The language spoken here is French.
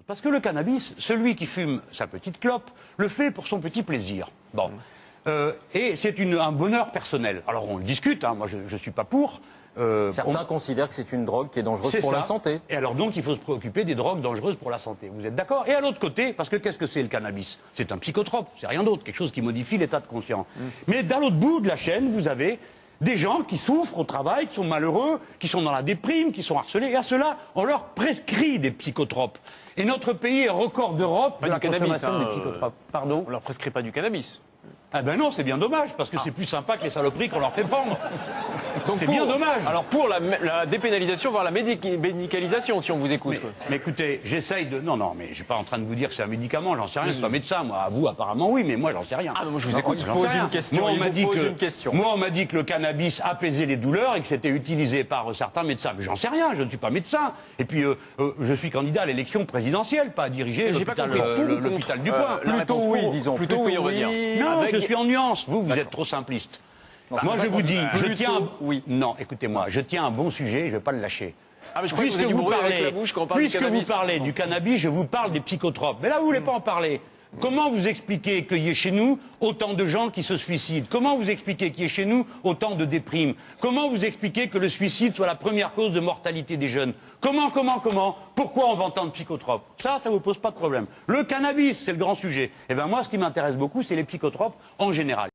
Parce que le cannabis, celui qui fume sa petite clope, le fait pour son petit plaisir. Bon. Et c'est un bonheur personnel. Alors on le discute, hein, moi je ne suis pas pour. Certains considèrent que c'est une drogue qui est dangereuse pour la santé. Et alors donc il faut se préoccuper des drogues dangereuses pour la santé. Vous êtes d'accord? Et à l'autre côté, parce que qu'est-ce que c'est le cannabis? C'est un psychotrope, c'est rien d'autre, quelque chose qui modifie l'état de conscience. Mais dans l'autre bout de la chaîne, vous avez des gens qui souffrent au travail, qui sont malheureux, qui sont dans la déprime, qui sont harcelés. Et à cela, on leur prescrit des psychotropes. Et notre pays est record d'Europe de la consommation des psychotropes. Pardon? On leur prescrit pas du cannabis. Ah ben non, c'est bien dommage, parce que c'est plus sympa que les saloperies qu'on leur fait prendre. C'est bien dommage. Alors pour la dépénalisation, voire la médicalisation, si on vous écoute. Mais écoutez, j'essaye de... Non, mais je suis pas en train de vous dire que c'est un médicament, j'en sais rien, je suis pas médecin, moi. À vous, apparemment, oui, mais moi, j'en sais rien. Ah, moi, je vous écoute, je pose une question. Moi, on m'a dit dit que le cannabis apaisait les douleurs et que c'était utilisé par certains médecins. Mais j'en sais rien, je ne suis pas médecin. Et puis, je suis candidat à l'élection présidentielle, pas à diriger l'hôpital du coin. Plutôt oui, disons. Plutôt oui, on va dire. Non, je suis en nuance. Vous êtes trop simpliste. Moi, je vous dis, je tiens... Oui. Non, écoutez-moi, je tiens un bon sujet, je ne vais pas le lâcher. Ah, mais je puisque vous parlez du cannabis, je vous parle des psychotropes. Mais là, vous ne voulez pas en parler. Comment vous expliquez qu'il y ait chez nous autant de gens qui se suicident? Comment vous expliquez qu'il y ait chez nous autant de déprimes? Comment vous expliquez que le suicide soit la première cause de mortalité des jeunes? Comment? Pourquoi on vend tant de psychotropes? Ça vous pose pas de problème. Le cannabis, c'est le grand sujet. Eh bien moi, ce qui m'intéresse beaucoup, c'est les psychotropes en général.